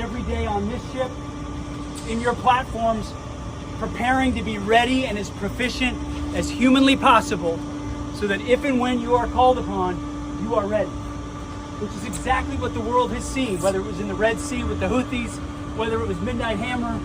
every day on this ship, in your platforms, preparing to be ready and as proficient as humanly possible so that if and when you are called upon, you are ready. Which is exactly what the world has seen, whether it was in the Red Sea with the Houthis, whether it was Midnight Hammer.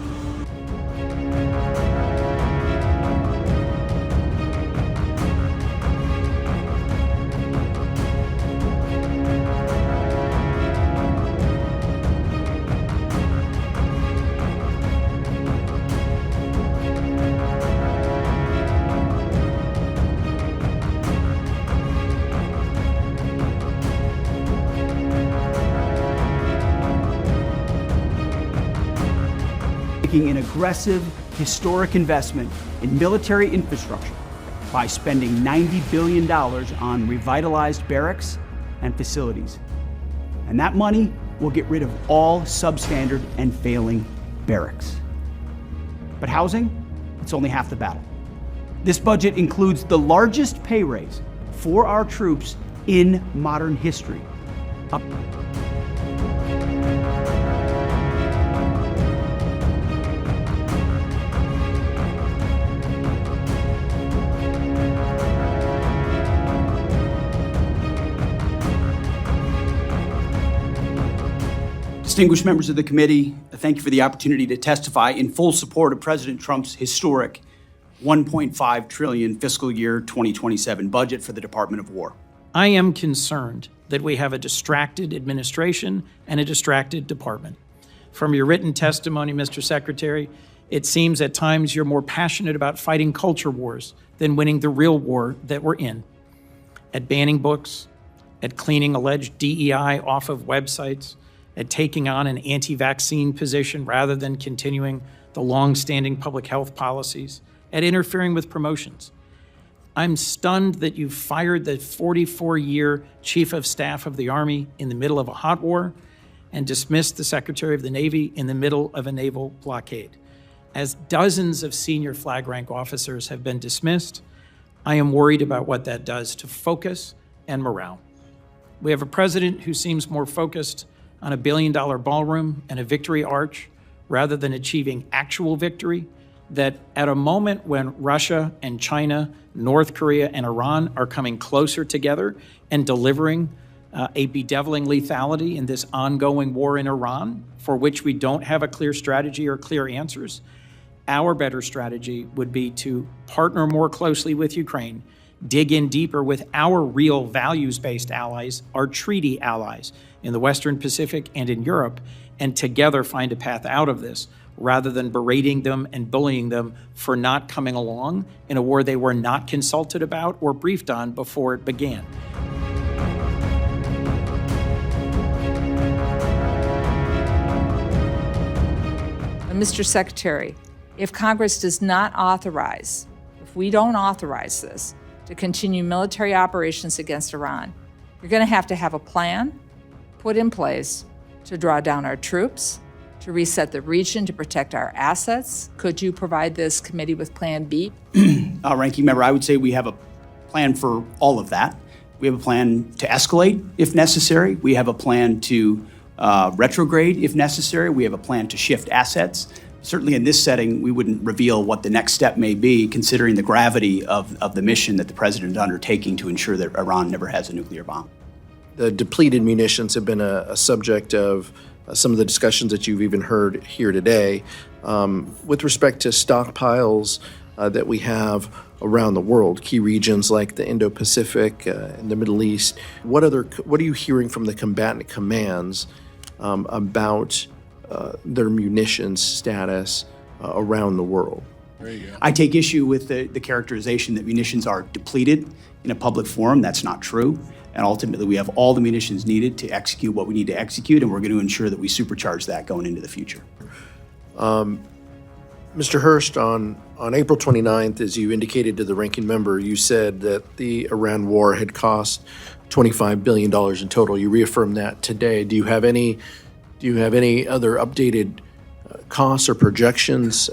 Making an aggressive, historic investment in military infrastructure by spending $90 billion on revitalized barracks and facilities. And that money will get rid of all substandard and failing barracks. But housing, it's only half the battle. This budget includes the largest pay raise for our troops in modern history. Distinguished members of the committee, thank you for the opportunity to testify in full support of President Trump's historic $1.5 trillion fiscal year 2027 budget for the Department of War. I am concerned that we have a distracted administration and a distracted department. From your written testimony, Mr. Secretary, it seems at times you're more passionate about fighting culture wars than winning the real war that we're in. At banning books, at cleaning alleged DEI off of websites, at taking on an anti-vaccine position rather than continuing the long-standing public health policies, at interfering with promotions. I'm stunned that you fired the 44-year Chief of Staff of the Army in the middle of a hot war and dismissed the Secretary of the Navy in the middle of a naval blockade. As dozens of senior flag rank officers have been dismissed, I am worried about what that does to focus and morale. We have a president who seems more focused on a billion-dollar ballroom and a victory arch rather than achieving actual victory, that at a moment when Russia and China, North Korea and Iran are coming closer together and delivering a bedeviling lethality in this ongoing war in Iran, for which we don't have a clear strategy or clear answers, our better strategy would be to partner more closely with Ukraine, dig in deeper with our real values-based allies, our treaty allies in the Western Pacific and in Europe, and together find a path out of this, rather than berating them and bullying them for not coming along in a war they were not consulted about or briefed on before it began. Mr. Secretary, if Congress does not authorize, if we don't authorize this, to continue military operations against Iran, you're going to have a plan put in place to draw down our troops, to reset the region, to protect our assets. Could you provide this committee with Plan B? Ranking Member, I would say we have a plan for all of that. We have a plan to escalate if necessary. We have a plan to retrograde if necessary. We have a plan to shift assets. Certainly in this setting, we wouldn't reveal what the next step may be, considering the gravity of the mission that the president is undertaking to ensure that Iran never has a nuclear bomb. The depleted munitions have been a subject of some of the discussions that you've even heard here today. With respect to stockpiles that we have around the world, key regions like the Indo-Pacific and the Middle East, what are you hearing from the combatant commands about their munitions status around the world? There you go. I take issue with the characterization that munitions are depleted in a public forum. That's not true. And ultimately, we have all the munitions needed to execute what we need to execute, and we're going to ensure that we supercharge that going into the future. Mr. Hurst, on April 29th, as you indicated to the ranking member, you said that the Iran war had cost $25 billion in total. You reaffirmed that today. Do you have any other updated costs or projections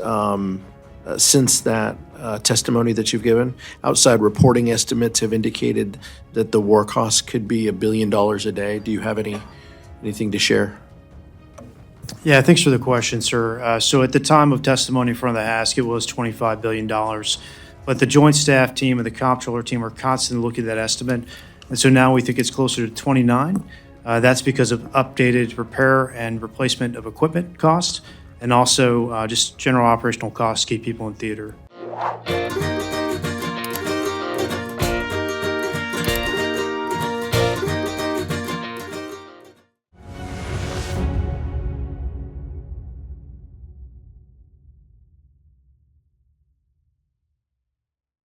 since that testimony that you've given? Outside reporting estimates have indicated that the war costs could be $1 billion a day. Do you have anything to share? Yeah, thanks for the question, sir. So at the time of testimony in front of the ask, it was $25 billion. But the Joint Staff Team and the Comptroller Team are constantly looking at that estimate. And so now we think it's closer to 29. That's because of updated repair and replacement of equipment costs and also just general operational costs to keep people in theater.